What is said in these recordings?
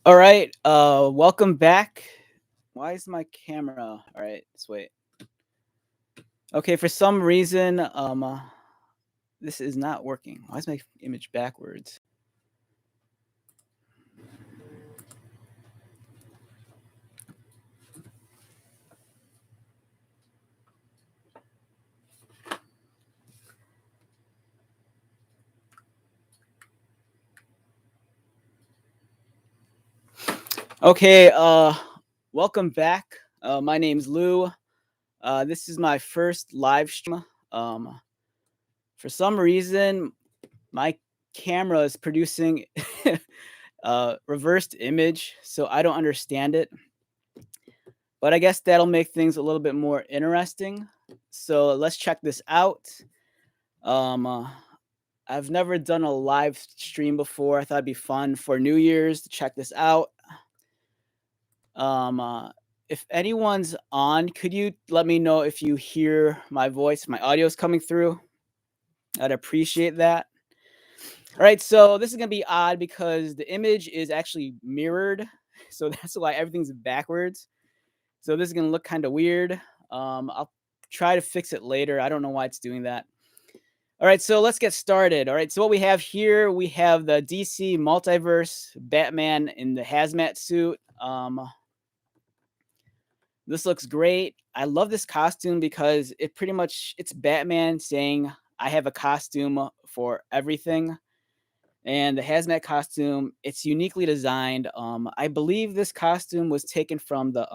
All right, welcome back. Why is my camera? All right, let's wait. Okay, for some reason, this is not working. Why is my image backwards? Okay, welcome back. My name's Lou. This is my first live stream. For some reason, my camera is producing reversed image, so I don't understand it. But I guess that'll make things a little bit more interesting. So let's check this out. Um, uh, I've never done a live stream before. I thought it'd be fun for New Year's to check this out. Um, uh, if anyone's on, could you let me know if you hear my voice, my audio is coming through? I'd appreciate that. All right, so this is gonna be odd because the image is actually mirrored, so that's why everything's backwards. So this is gonna look kind of weird. I'll try to fix it later. I don't know why it's doing that. All right, so let's get started. All right, so what we have here, we have the DC Multiverse Batman in the hazmat suit. This looks great. I love this costume because it's Batman saying, I have a costume for everything. And the hazmat costume, it's uniquely designed. I believe this costume was taken from the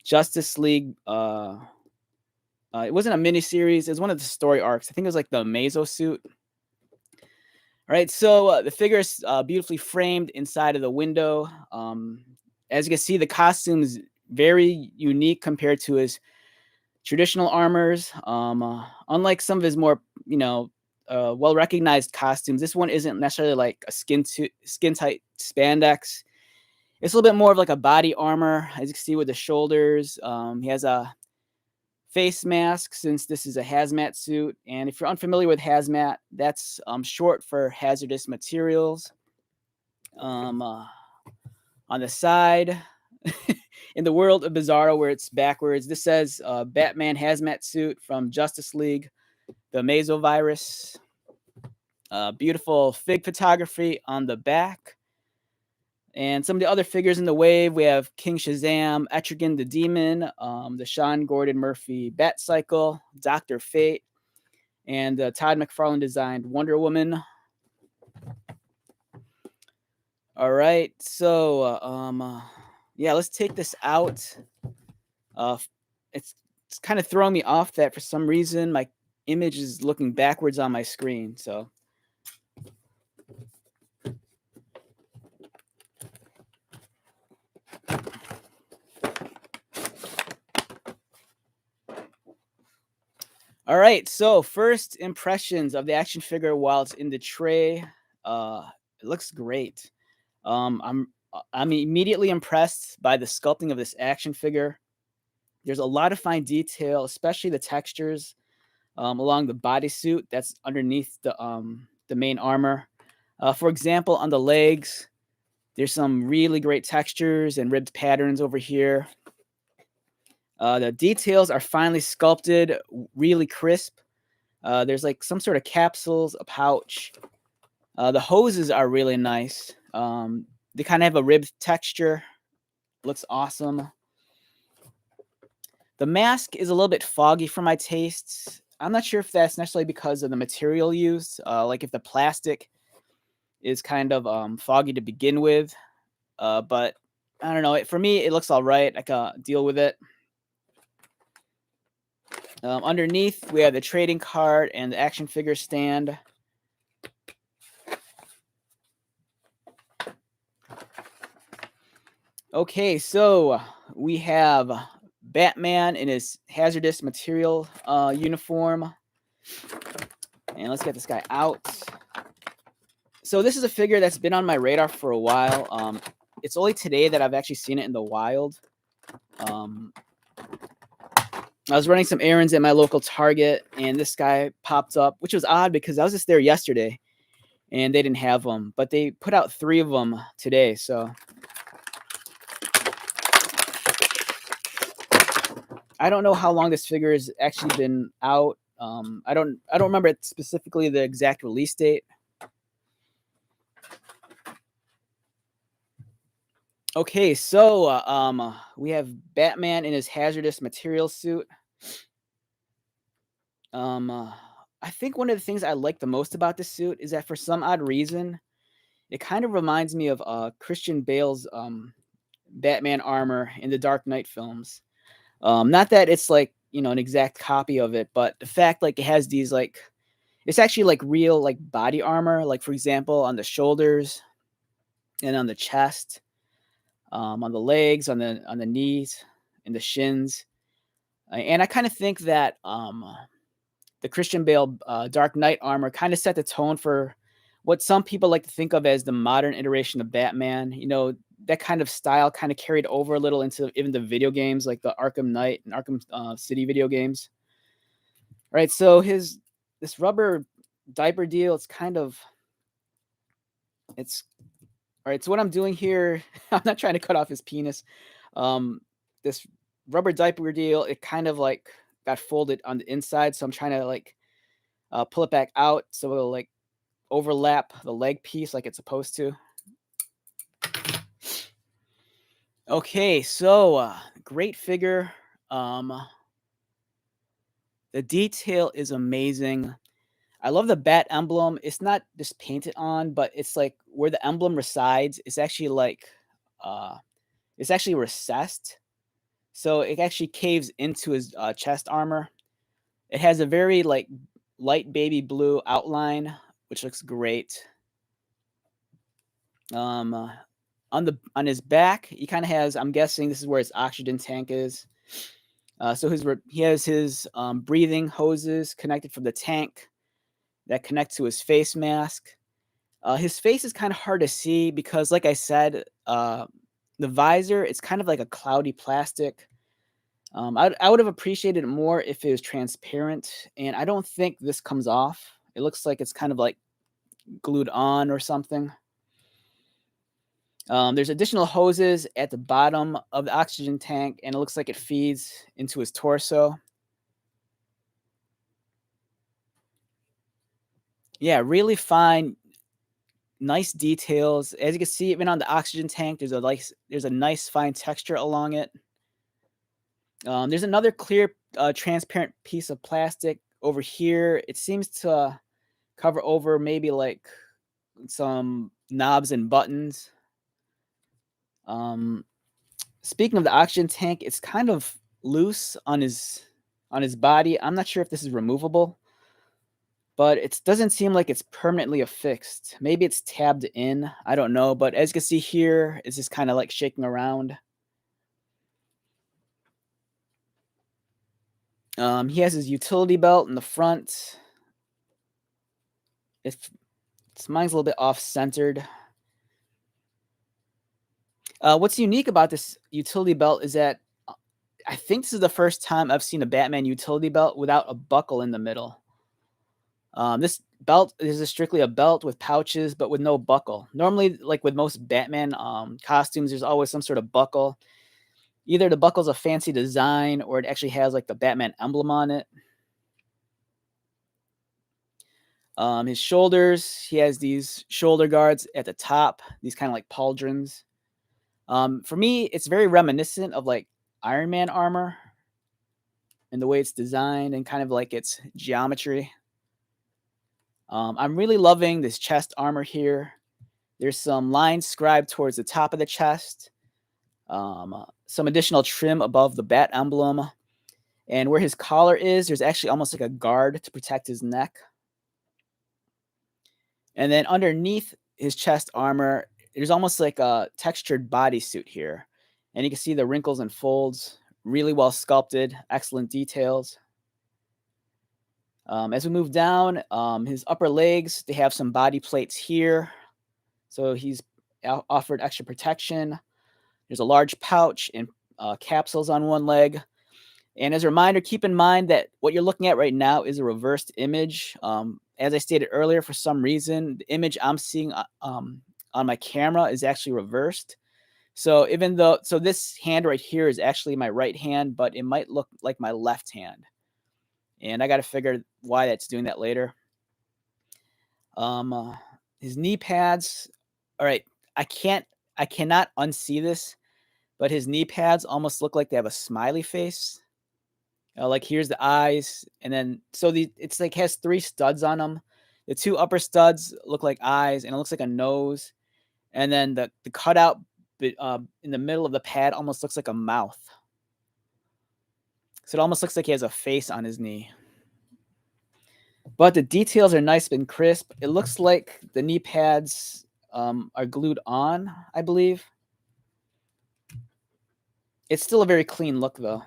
Justice League. It wasn't a miniseries. It was one of the story arcs. I think it was like the Mazo suit. All right, so the figure is beautifully framed inside of the window. As you can see, the costume is very unique compared to his traditional armors. Unlike some of his more, well recognized costumes, this one isn't necessarily like a skin tight spandex. It's a little bit more of like a body armor, as you can see with the shoulders. He has a face mask since this is a hazmat suit. And if you're unfamiliar with hazmat, that's short for hazardous materials. On the side, in the world of Bizarro, where it's backwards, this says Batman hazmat suit from Justice League, the Mazo virus. Beautiful fig photography on the back. And some of the other figures in the wave, we have King Shazam, Etrigan the Demon, the Sean Gordon Murphy Bat Cycle, Dr. Fate, and Todd McFarlane designed Wonder Woman. All right, so yeah, let's take this out. It's kind of throwing me off that for some reason my image is looking backwards on my screen. So all right, so first impressions of the action figure while it's in the tray. It looks great. I'm immediately impressed by the sculpting of this action figure. There's a lot of fine detail, especially the textures along the bodysuit that's underneath the main armor. For example, on the legs, there's some really great textures and ribbed patterns over here. The details are finely sculpted, really crisp. There's like some sort of capsules, a pouch. The hoses are really nice. They kind of have a ribbed texture. Looks awesome. The mask is a little bit foggy for my tastes. I'm not sure if that's necessarily because of the material used. Like if the plastic is kind of foggy to begin with. But I don't know. For me, it looks all right. I can deal with it. Underneath, we have the trading card and the action figure stand. Okay, so we have Batman in his hazardous material uniform. And let's get this guy out. So this is a figure that's been on my radar for a while. It's only today that I've actually seen it in the wild. I was running some errands at my local Target, and this guy popped up, which was odd because I was just there yesterday, and they didn't have them. But they put out 3 of them today, so I don't know how long this figure has actually been out. I don't remember it specifically the exact release date. Okay, so we have Batman in his hazardous material suit. Um, uh, I think one of the things I like the most about this suit is that for some odd reason, it kind of reminds me of Christian Bale's Batman armor in the Dark Knight films. Not that it's like an exact copy of it, but the fact like it has these like it's actually like real like body armor, like for example on the shoulders and on the chest, on the legs, on the knees, and the shins. And I kind of think that the Christian Bale Dark Knight armor kind of set the tone for what some people like to think of as the modern iteration of Batman. That kind of style kind of carried over a little into even the video games, like the Arkham Knight and Arkham City video games. Right. So this rubber diaper deal, it's all right. So what I'm doing here, I'm not trying to cut off his penis. This rubber diaper deal, it kind of like got folded on the inside, so I'm trying to like pull it back out so it'll like overlap the leg piece like it's supposed to. Okay, so great figure. The detail is amazing. I love the bat emblem. It's not just painted on, but it's like where the emblem resides. Uh, it's actually recessed, so it actually caves into his chest armor. It has a very like light baby blue outline, which looks great. Um, uh, on his back, he kind of has. I'm guessing this is where his oxygen tank is. So he has his breathing hoses connected from the tank that connect to his face mask. His face is kind of hard to see because, like I said, the visor it's kind of like a cloudy plastic. I would have appreciated it more if it was transparent, and I don't think this comes off. It looks like it's kind of like glued on or something. There's additional hoses at the bottom of the oxygen tank, and it looks like it feeds into his torso. Yeah, really fine, nice details. As you can see, even on the oxygen tank, there's a nice fine texture along it. There's another clear, transparent piece of plastic over here. It seems to cover over maybe like some knobs and buttons. Um, Speaking of the oxygen tank, it's kind of loose on his body. I'm not sure if this is removable, but it doesn't seem like it's permanently affixed. Maybe it's tabbed in. I don't know. But as you can see here, it's just kind of like shaking around. He has his utility belt in the front. Mine's a little bit off centered. What's unique about this utility belt is that I think this is the first time I've seen a Batman utility belt without a buckle in the middle. This belt is strictly a belt with pouches, but with no buckle. Normally, like with most Batman costumes, there's always some sort of buckle. Either the buckle's a fancy design or it actually has like the Batman emblem on it. His shoulders, he has these shoulder guards at the top, these kind of like pauldrons. For me, it's very reminiscent of like Iron Man armor and the way it's designed and kind of like its geometry. I'm really loving this chest armor here. There's some lines scribed towards the top of the chest, some additional trim above the bat emblem, and where his collar is, there's actually almost like a guard to protect his neck. And then underneath his chest armor, there's almost like a textured bodysuit here. And you can see the wrinkles and folds, really well sculpted, excellent details. As we move down, his upper legs, they have some body plates here. So he's offered extra protection. There's a large pouch and capsules on one leg. And as a reminder, keep in mind that what you're looking at right now is a reversed image. As I stated earlier, for some reason, the image I'm seeing on my camera is actually reversed. So even though so this hand right here is actually my right hand, but it might look like my left hand. And I got to figure why that's doing that later. Um, uh, his knee pads. All right, I can't, I cannot unsee this, but his knee pads almost look like they have a smiley face. Like here's the eyes, and then so it's like has three studs on them. The two upper studs look like eyes, and it looks like a nose, and then the cutout in the middle of the pad almost looks like a mouth. So it almost looks like he has a face on his knee. But the details are nice and crisp. It looks like the knee pads are glued on, I believe. It's still a very clean look, though.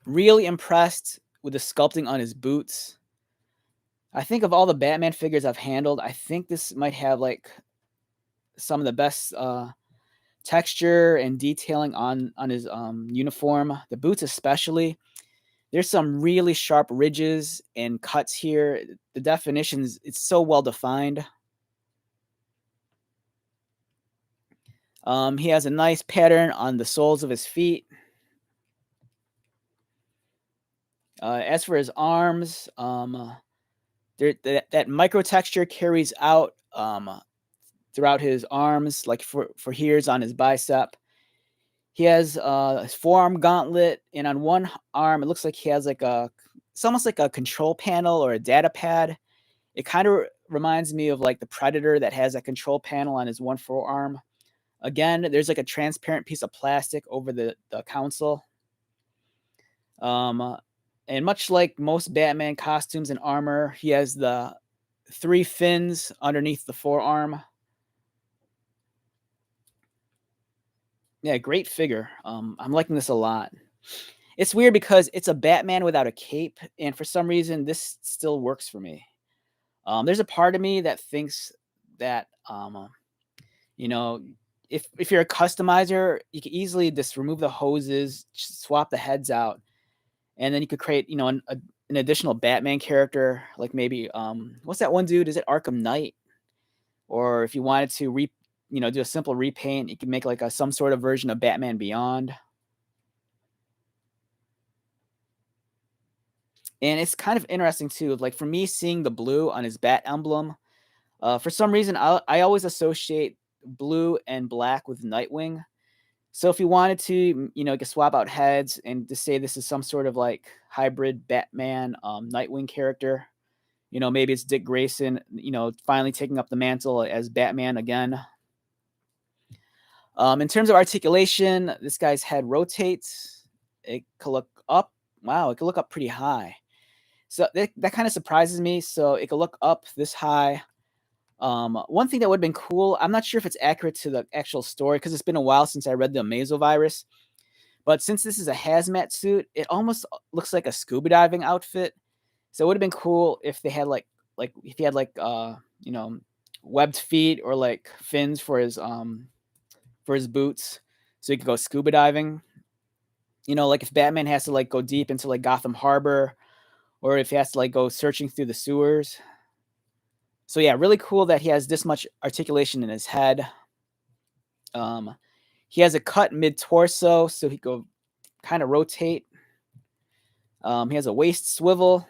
Really impressed with the sculpting on his boots. I think of all the Batman figures I've handled, I think this might have like some of the best texture and detailing on his uniform. The boots, especially. There's some really sharp ridges and cuts here. The definitions, it's so well defined. He has a nice pattern on the soles of his feet. As for his arms, that micro texture carries out throughout his arms, like for here's on his bicep. He has his forearm gauntlet, and on one arm, it looks like he has it's almost like a control panel or a data pad. It kind of reminds me of like the Predator that has a control panel on his one forearm. Again, there's like a transparent piece of plastic over the console. Um, and much like most Batman costumes and armor, he has the three fins underneath the forearm. Yeah, great figure. I'm liking this a lot. It's weird because it's a Batman without a cape, and for some reason, this still works for me. There's a part of me that thinks that you know, if you're a customizer, you can easily just remove the hoses, swap the heads out, and then you could create, an additional Batman character, like maybe what's that one dude? Is it Arkham Knight? Or if you wanted to do a simple repaint, you can make like some sort of version of Batman Beyond. And it's kind of interesting too. Like for me, seeing the blue on his bat emblem, for some reason, I always associate blue and black with Nightwing. So if you wanted to, you could swap out heads and just say this is some sort of like hybrid Batman Nightwing character. Maybe it's Dick Grayson, finally taking up the mantle as Batman again. In terms of articulation, this guy's head rotates. It could look up. Wow, it could look up pretty high. So that kind of surprises me. So it could look up this high. One thing that would have been cool, I'm not sure if it's accurate to the actual story because it's been a while since I read the Amazovirus. But since this is a hazmat suit, it almost looks like a scuba diving outfit. So it would have been cool if they had like if he had webbed feet or like fins for his boots, so he could go scuba diving. Like if Batman has to like go deep into like Gotham Harbor, or if he has to like go searching through the sewers. So yeah, really cool that he has this much articulation in his head. He has a cut mid torso, so he go kind of rotate. He has a waist swivel.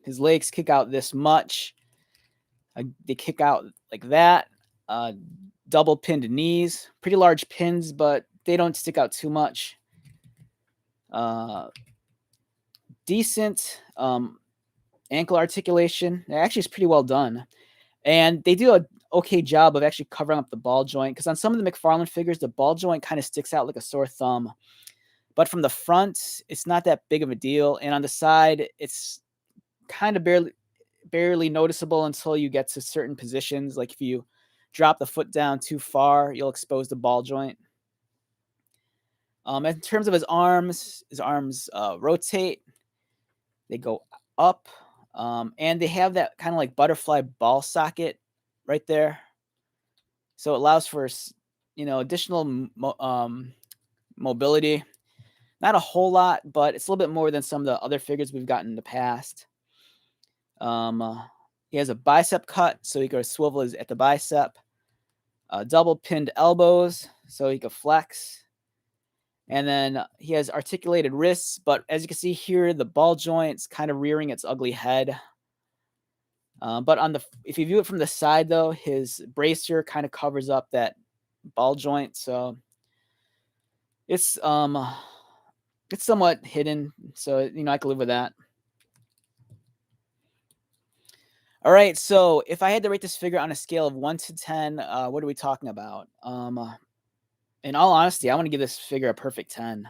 His legs kick out this much. They kick out like that. Double pinned knees, pretty large pins, but they don't stick out too much. Decent ankle articulation. Actually, it's pretty well done. And they do an okay job of actually covering up the ball joint, because on some of the McFarlane figures, the ball joint kind of sticks out like a sore thumb. But from the front, it's not that big of a deal. And on the side, it's kind of barely noticeable until you get to certain positions. Like if you drop the foot down too far, you'll expose the ball joint. In terms of his arms rotate. They go up, and they have that kind of like butterfly ball socket right there. So it allows for, additional mobility. Not a whole lot, but it's a little bit more than some of the other figures we've gotten in the past. He has a bicep cut, so he could swivel his at the bicep. Double pinned elbows, so he could flex. And then he has articulated wrists, but as you can see here, the ball joint's kind of rearing its ugly head. But if you view it from the side, though, his bracer kind of covers up that ball joint, so it's it's somewhat hidden. So I can live with that. All right, so if I had to rate this figure on a scale of 1 to 10, what are we talking about? In all honesty, I want to give this figure a perfect 10.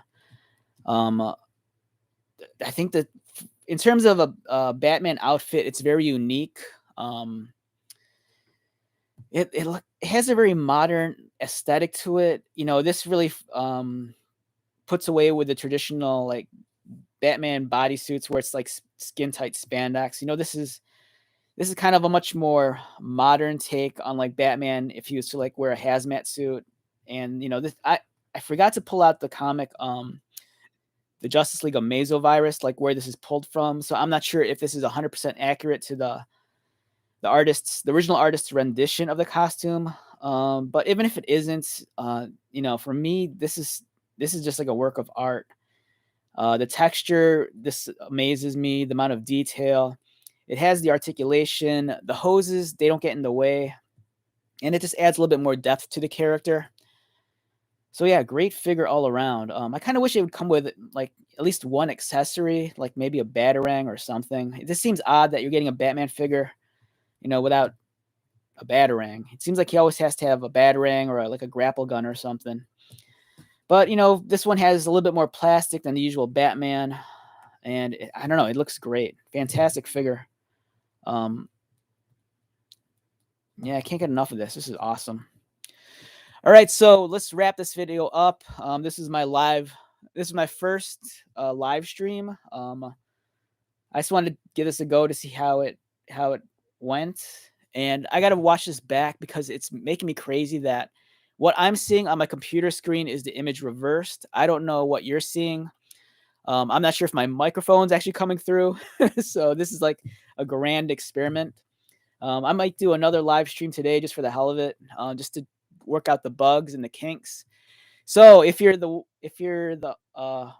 I think that in terms of a Batman outfit, it's very unique. It has a very modern aesthetic to it. This really puts away with the traditional like Batman bodysuits where it's like skin tight spandex. This is kind of a much more modern take on like Batman if he was to like wear a hazmat suit. And this I forgot to pull out the comic the Justice League of Mesovirus, like where this is pulled from. So I'm not sure if this is 100% accurate to the original artist's rendition of the costume. But even if it isn't, for me, this is just like a work of art. The texture, this amazes me. The amount of detail. It has the articulation. The hoses, they don't get in the way. And it just adds a little bit more depth to the character. So yeah, great figure all around. I kind of wish it would come with like at least one accessory, like maybe a batarang or something. It just seems odd that you're getting a Batman figure, without a batarang. It seems like he always has to have a batarang or like a grapple gun or something. But this one has a little bit more plastic than the usual Batman, and I don't know, it looks great, fantastic figure. Yeah, I can't get enough of this. This is awesome. All right, so let's wrap this video up. This is my first live stream. I just wanted to give this a go to see how it went, and I got to watch this back because it's making me crazy that what I'm seeing on my computer screen is the image reversed. I don't know what you're seeing. I'm not sure if my microphone's actually coming through. So this is like a grand experiment. I might do another live stream today just for the hell of it, just to work out the bugs and the kinks. So if you're the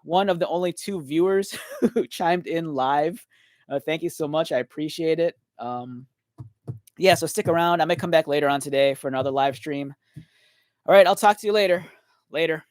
one of the only 2 viewers who chimed in live, thank you so much. I appreciate it. Yeah, so stick around. I might come back later on today for another live stream. All right, I'll talk to you later. Later.